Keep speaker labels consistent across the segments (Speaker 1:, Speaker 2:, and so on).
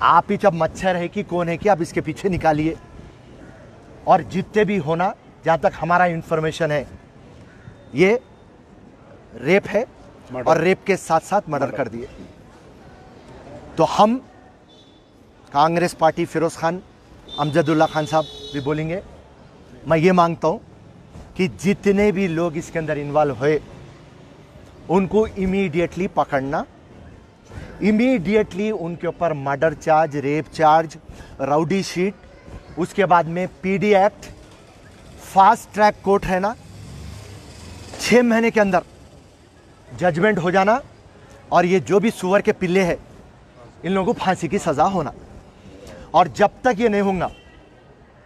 Speaker 1: आप ही जब मच्छर है कि कौन है कि आप इसके पीछे निकालिए। और जितने भी होना, जहाँ तक हमारा इंफॉर्मेशन है, ये रेप है और रेप के साथ साथ मर्डर कर दिए। तो हम कांग्रेस पार्टी, फिरोज खान, अमजदुल्ला खान साहब भी बोलेंगे, मैं ये मांगता हूँ कि जितने भी लोग इसके अंदर इन्वॉल्व हुए उनको इमीडिएटली पकड़ना, इमीडिएटली उनके ऊपर murder charge, rape charge, rowdy sheet, उसके बाद में PD act, fast track court है ना, 6 महीने के अंदर जजमेंट हो जाना, और ये जो भी सुअर के पिल्ले हैं इन लोगों को फांसी की सज़ा होना। और जब तक ये नहीं होगा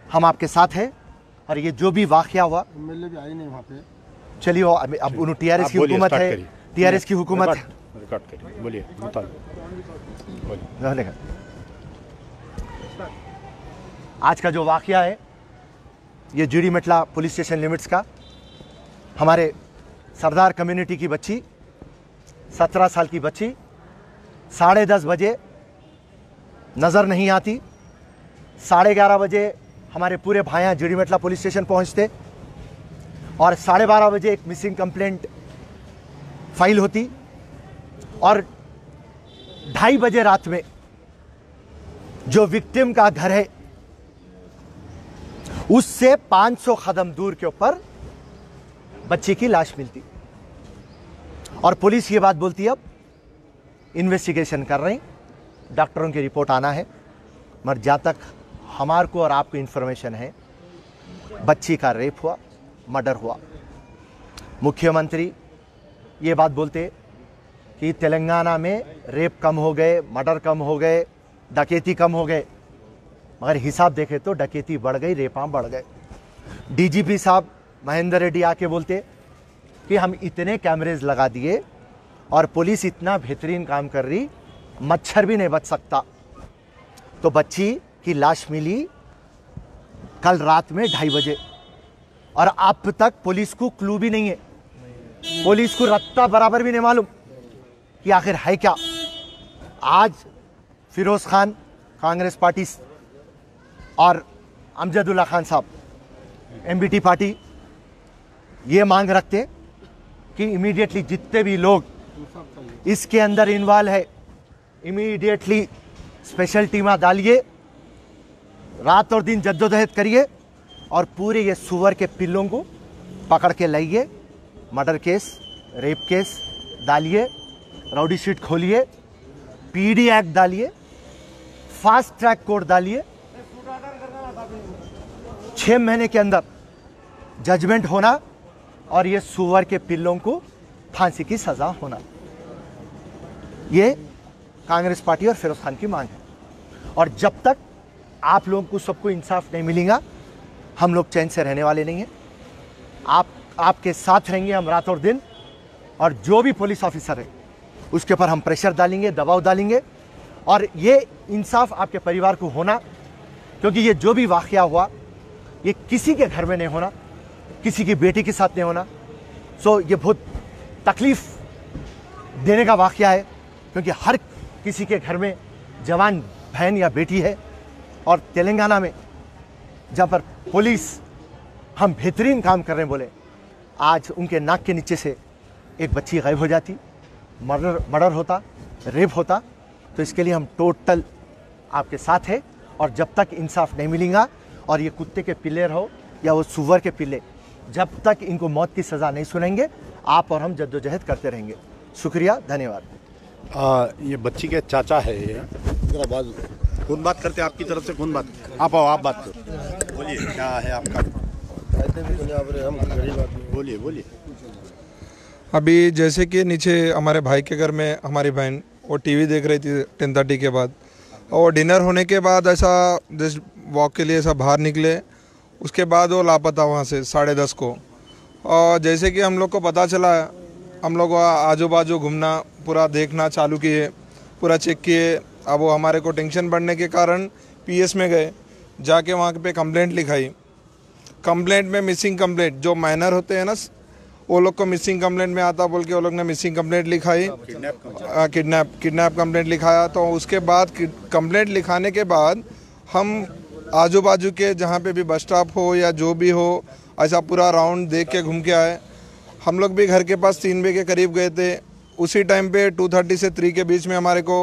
Speaker 1: हम आपके साथ हैं। और ये जो भी वाक़या हुआ,
Speaker 2: एमएलए भी आई नहीं वहाँ पे,
Speaker 1: चलिए अब उन टीआरएस की हुकूमत है, टीआरएस की हुकूमत है।
Speaker 3: बोलिए।
Speaker 1: आज का जो वाक़या है ये जीडी मेटला पुलिस स्टेशन लिमिट्स का, हमारे सरदार कम्युनिटी की बच्ची, 17 साल की बच्ची, 10:30 बजे नज़र नहीं आती, 11:30 बजे हमारे पूरे भाइयाँ जीडी मेटला पुलिस स्टेशन पहुँचते और 12:30 बजे एक मिसिंग कंप्लेंट फाइल होती, और 2:30 बजे रात में जो विक्टिम का घर है उससे 500 कदम दूर के ऊपर बच्ची की लाश मिलती। और पुलिस ये बात बोलती है अब इन्वेस्टिगेशन कर रही, डॉक्टरों की रिपोर्ट आना है। मगर जहाँ तक हमारे को और आपको इन्फॉर्मेशन है, बच्ची का रेप हुआ, मर्डर हुआ। मुख्यमंत्री ये बात बोलते कि तेलंगाना में रेप कम हो गए, मर्डर कम हो गए, डकैती कम हो गए, मगर हिसाब देखे तो डकैती बढ़ गई, रेपा बढ़ गए। डीजीपी साहब महेंद्र रेड्डी आके बोलते कि हम इतने कैमरेज लगा दिए और पुलिस इतना बेहतरीन काम कर रही, मच्छर भी नहीं बच सकता। तो बच्ची की लाश मिली कल रात में 2:30 बजे, और अब तक पुलिस को क्लू भी नहीं है, पुलिस को रत्ता बराबर भी नहीं मालूम कि आखिर है क्या। आज फिरोज खान, कांग्रेस पार्टी और अमजदुल्ला खान साहब, एमबीटी पार्टी, ये मांग रखते कि इमीडिएटली जितने भी लोग इसके अंदर इन्वॉल्व है, इमीडिएटली स्पेशल टीमा डालिए, रात और दिन जद्दोजहद करिए और पूरे ये सुअर के पिल्लों को पकड़ के लाइए। मर्डर केस, रेप केस डालिए, राउडी शीट खोलिए, पीडी एक्ट डालिए, फास्ट ट्रैक कोर्ट डालिए, 6 महीने के अंदर जजमेंट होना और ये सुअर के पिल्लों को फांसी की सजा होना। ये कांग्रेस पार्टी और फिरोज खान की मांग है। और जब तक आप लोगों को सबको इंसाफ नहीं मिलेगा, हम लोग चैन से रहने वाले नहीं हैं। आपके साथ रहेंगे हम रात और दिन, और जो भी पुलिस ऑफिसर है उसके ऊपर हम प्रेशर डालेंगे, दबाव डालेंगे, और ये इंसाफ आपके परिवार को होना, क्योंकि ये जो भी वाक़या हुआ ये किसी के घर में नहीं होना, किसी की बेटी के साथ नहीं होना। सो ये बहुत तकलीफ़ देने का वाक़या है, क्योंकि हर किसी के घर में जवान बहन या बेटी है। और तेलंगाना में जहाँ पर पुलिस हम बेहतरीन काम कर रहे हैं बोले, आज उनके नाक के नीचे से एक बच्ची गायब हो जाती, मर्डर होता, रेप होता। तो इसके लिए हम टोटल आपके साथ हैं। और जब तक इंसाफ नहीं मिलेगा और ये कुत्ते के पिल्ले रहो या वो सुअर के पिल्ले, जब तक इनको मौत की सज़ा नहीं सुनेंगे, आप और हम जद्दोजहद करते रहेंगे। शुक्रिया, धन्यवाद।
Speaker 3: ये बच्ची के चाचा है, ये कौन बात करते हैं आपकी तरफ से? कौन बात? आप आओ, आप बात करो, बोलिए क्या है आपका? बोलिए।
Speaker 4: अभी जैसे कि नीचे हमारे भाई के घर में हमारी बहन वो टीवी देख रही थी 10:30 के बाद, और डिनर होने के बाद ऐसा जस्ट वॉक के लिए ऐसा बाहर निकले, उसके बाद वो लापता वहाँ से 10:30 को। और जैसे कि हम लोग को पता चला, हम लोग आजू बाजू घूमना, पूरा देखना चालू किए, पूरा चेक किए। अब वो हमारे को टेंशन बढ़ने के कारण पीएस में गए, जाके वहाँ पे कंप्लेंट लिखाई। कंप्लेंट में मिसिंग कंप्लेंट जो माइनर होते हैं ना, वो लोग को मिसिंग कंप्लेंट में आता बोल के वो लोग ने मिसिंग कंप्लेंट लिखाई, किडनैप कंप्लेंट लिखाया। तो उसके बाद कंप्लेंट लिखाने के बाद हम आजू बाजू के जहाँ पे भी बस स्टॉप हो या जो भी हो ऐसा पूरा राउंड देख के घूम के आए। हम लोग भी घर के पास 3 बजे के करीब गए थे। उसी टाइम पे 2:30 से 3 के बीच में हमारे को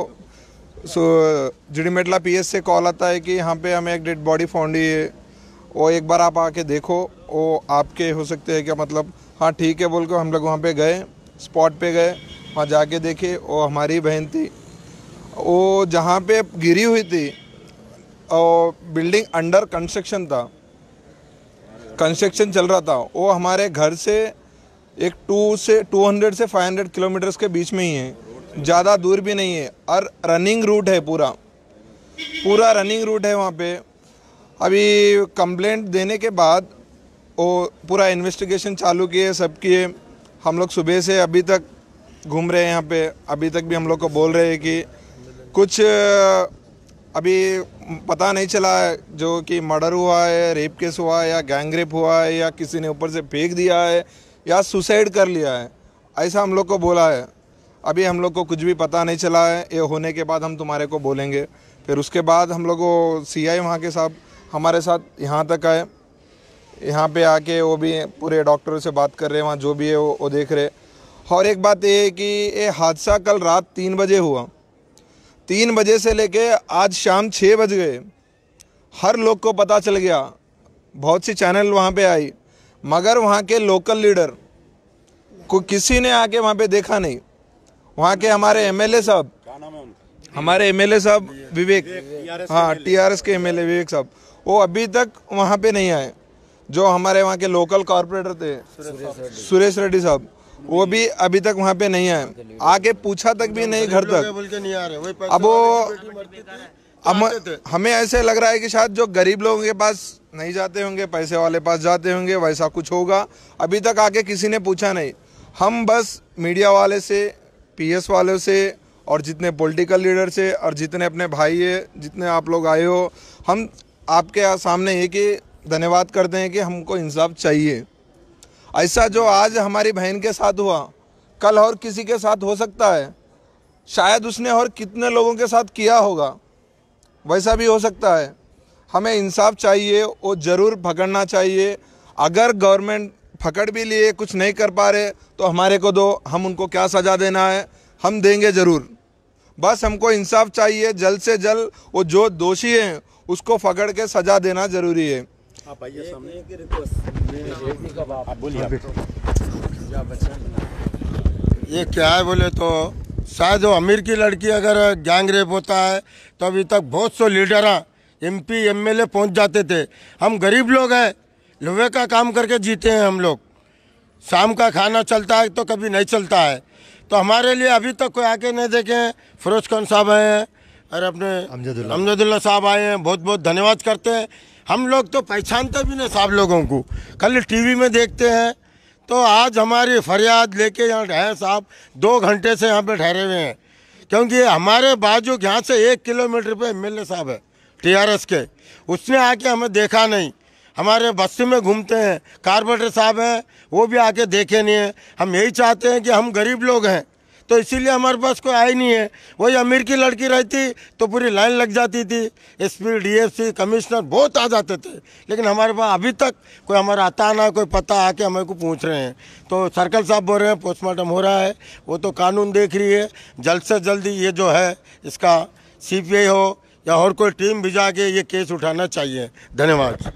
Speaker 4: जिडीमेटला पीएस से कॉल आता है कि यहाँ पे हमें एक डेड बॉडी फाउंड हुई है, वो एक बार आप आके देखो, वो आपके हो सकते हैं क्या, मतलब हाँ ठीक है बोल के हम लोग वहाँ पे गए, स्पॉट पे गए, वहाँ जाके देखे वो हमारी बहन थी। वो जहाँ पे गिरी हुई थी और बिल्डिंग अंडर कंस्ट्रक्शन था, कंस्ट्रक्शन चल रहा था। वो हमारे घर से एक 200 से 500 किलोमीटर्स के बीच में ही है, ज़्यादा दूर भी नहीं है और रनिंग रूट है, पूरा रनिंग रूट है वहाँ पे। अभी कंप्लेंट देने के बाद वो पूरा इन्वेस्टिगेशन चालू किए, सब किए। हम लोग सुबह से अभी तक घूम रहे हैं यहाँ पे। अभी तक भी हम लोग को बोल रहे हैं कि कुछ अभी पता नहीं चला है जो कि मर्डर हुआ है, रेप केस हुआ है या गैंग रेप हुआ है या किसी ने ऊपर से फेंक दिया है या सुसाइड कर लिया है, ऐसा हम लोग को बोला है। अभी हम लोग को कुछ भी पता नहीं चला है। ये होने के बाद हम तुम्हारे को बोलेंगे। फिर उसके बाद हम लोग को सीआई वहाँ के साहब हमारे साथ यहाँ तक आए, यहाँ पे आके वो भी पूरे डॉक्टरों से बात कर रहे हैं, वहाँ जो भी है वो देख रहे। और एक बात ये है कि ये हादसा कल रात 3 बजे हुआ। 3 बजे से लेके आज शाम 6 बज गए, हर लोग को पता चल गया, बहुत सी चैनल वहाँ पे आई, मगर वहाँ के लोकल लीडर को किसी ने आके वहाँ पे देखा नहीं। वहाँ के हमारे एमएलए साहब, हमारे एमएलए साहब विवेक, हाँ टीआरएस के एमएलए विवेक साहब, वो अभी तक वहाँ पे नहीं आए। जो हमारे वहाँ के लोकल कॉरपोरेटर थे सुरेश रेड्डी साहब, वो भी अभी तक वहाँ पे नहीं आए, आके पूछा तक भी नहीं घर तक। अब वो हमें ऐसे लग रहा है कि शायद जो गरीब लोगों के पास नहीं जाते होंगे, पैसे वाले पास जाते होंगे, वैसा कुछ होगा। अभी तक आके किसी ने पूछा नहीं। हम बस मीडिया वाले से, पीएस वालों से और जितने पॉलिटिकल लीडर से और जितने अपने भाई है, जितने आप लोग आए हो, हम आपके सामने ये कि धन्यवाद करते हैं कि हमको इंसाफ चाहिए। ऐसा जो आज हमारी बहन के साथ हुआ, कल और किसी के साथ हो सकता है, शायद उसने और कितने लोगों के साथ किया होगा, वैसा भी हो सकता है। हमें इंसाफ चाहिए, वो ज़रूर पकड़ना चाहिए। अगर गवर्नमेंट पकड़ भी लिए, कुछ नहीं कर पा रहे, तो हमारे को दो, हम उनको क्या सज़ा देना है हम देंगे ज़रूर। बस हमको इंसाफ चाहिए, जल्द से जल्द वो जो दोषी हैं उसको पकड़ के सज़ा देना ज़रूरी है।
Speaker 3: आप आइए सामने, आप बोलिए।
Speaker 2: ये क्या है बोले तो शायद वो अमीर की लड़की अगर गैंग रेप होता है तो अभी तक बहुत से लीडर एमपी एमएलए पहुंच जाते थे। हम गरीब लोग हैं, लोहे का काम करके जीते हैं हम लोग। शाम का खाना चलता है तो कभी नहीं चलता है। तो हमारे लिए अभी तक कोई आके नहीं देखे। फिरोज खान साहब आए हैं और अपने अमजदुल्ला साहब आए हैं, बहुत बहुत धन्यवाद करते हैं। हम लोग तो पहचानते भी नहीं साहब लोगों को, कल टीवी में देखते हैं। तो आज हमारी फरियाद लेके यहाँ ठहरे साहब 2 घंटे से यहाँ पे ठहरे हुए हैं, क्योंकि हमारे बाजू यहाँ से 1 किलोमीटर पे एमएलए साहब है टीआरएस के, उसने आके हमें देखा नहीं। हमारे बस्ती में घूमते हैं, कारपोरेटर साहब हैं, वो भी आके देखे नहीं है। हम यही चाहते हैं कि हम गरीब लोग हैं तो इसीलिए हमारे पास कोई आई नहीं है। वही अमीर की लड़की रहती तो पूरी लाइन लग जाती थी, एसपी डीएसपी कमिश्नर बहुत आ जाते थे, लेकिन हमारे पास अभी तक कोई हमारा आता ना, कोई पता आके हमें को पूछ रहे हैं। तो सर्कल साहब बोल रहे हैं पोस्टमार्टम हो रहा है, वो तो कानून देख रही है। जल्द से जल्दी ये जो है इसका सीपीआई हो या और कोई टीम भिजा के ये केस उठाना चाहिए। धन्यवाद।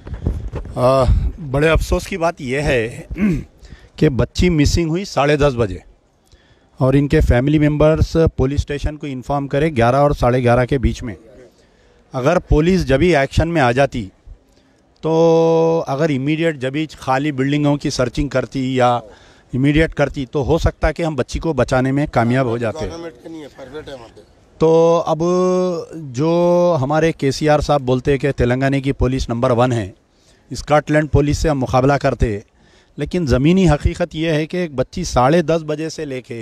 Speaker 3: बड़े अफसोस की बात यह है कि बच्ची मिसिंग हुई 10:30 बजे और इनके फैमिली मेंबर्स पुलिस स्टेशन को इन्फॉर्म करें 11 और 11:30 के बीच में। अगर पुलिस जब ही एक्शन में आ जाती तो अगर इमीडिएट जब ही खाली बिल्डिंगों की सर्चिंग करती या इमीडिएट करती तो हो सकता है कि हम बच्ची को बचाने में कामयाब हो जाते। तो अब जो हमारे केसीआर साहब बोलते हैं कि तेलंगाना की पुलिस नंबर 1 है, स्कॉटलैंड पुलिस से हम मुकाबला करते हैं, लेकिन ज़मीनी हकीकत यह है कि एक बच्ची 10:30 बजे से लेके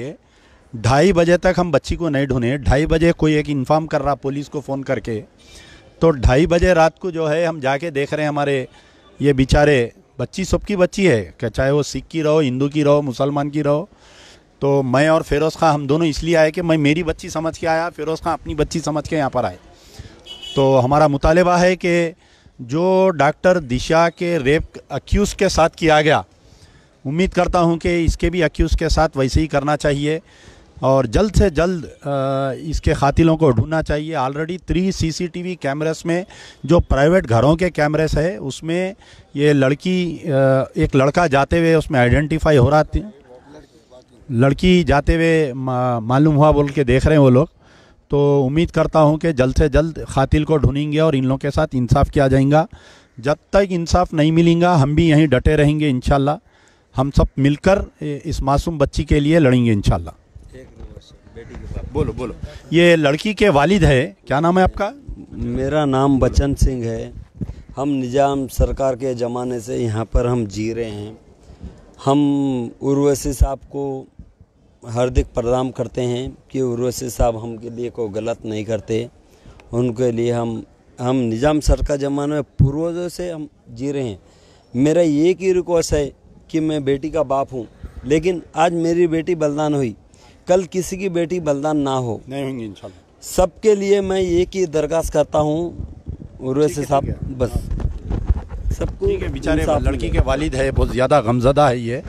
Speaker 3: 2:30 बजे तक हम बच्ची को नहीं ढूंढे। 2:30 बजे कोई एक इन्फॉर्म कर रहा पुलिस को फ़ोन करके, तो 2:30 बजे रात को जो है हम जाके देख रहे हैं हमारे ये बेचारे बच्ची सबकी बच्ची है, कि चाहे वो सिख की रहो, हिंदू की रहो, मुसलमान की रहो। तो मैं और फिरोज़ खां हम दोनों इसलिए आए कि मैं मेरी बच्ची समझ के आया, फिरोज़ खां अपनी बच्ची समझ के यहाँ पर आए। तो हमारा मुतालबा है कि जो डॉक्टर दिशा के रेप अक्यूज़ के साथ किया गया, उम्मीद करता हूँ कि इसके भी अक्यूज़ के साथ वैसे ही करना चाहिए और जल्द से जल्द इसके कातिलों को ढूंढना चाहिए। ऑलरेडी 3 CCTV कैमरेस में, जो प्राइवेट घरों के कैमरेस है, उसमें ये लड़की, एक लड़का जाते हुए उसमें आइडेंटिफाई हो रहा थी, लड़की जाते हुए मालूम हुआ बोल के देख रहे हैं वो लोग। तो उम्मीद करता हूं कि जल्द से जल्द कातिल को ढूंढेंगे और इन लोगों के साथ इंसाफ किया जाएगा। जब तक इंसाफ नहीं मिलेगा हम भी यहीं डटे रहेंगे इंशाल्लाह। हम सब मिलकर इस मासूम बच्ची के लिए लड़ेंगे इंशाल्लाह। बोलो बोलो। ये लड़की के वालिद है, क्या नाम है आपका?
Speaker 5: मेरा नाम बचन सिंह है। हम निजाम सरकार के ज़माने से यहाँ पर हम जी रहे हैं। हम उर्वशी साहब को हार्दिक प्रणाम करते हैं कि उर्वशी साहब हमके लिए कोई गलत नहीं करते। उनके लिए हम निजाम सरकार ज़माने में पूर्वजों से हम जी रहे हैं। मेरा एक ही रिक्वेस्ट है कि मैं बेटी का बाप हूँ, लेकिन आज मेरी बेटी बलिदान हुई, कल किसी की बेटी बलिदान ना हो,
Speaker 3: नहीं होंगे इंशाल्लाह।
Speaker 5: सबके लिए मैं एक ही दरखास्त करता हूँ उर्वशी साहब, बस सबको।
Speaker 3: ठीक है, बेचारे लड़की के वालिद है, बहुत ज़्यादा गमज़दा है ये।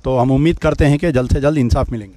Speaker 3: तो हम उम्मीद करते हैं कि जल्द से जल्द इंसाफ मिलेंगे।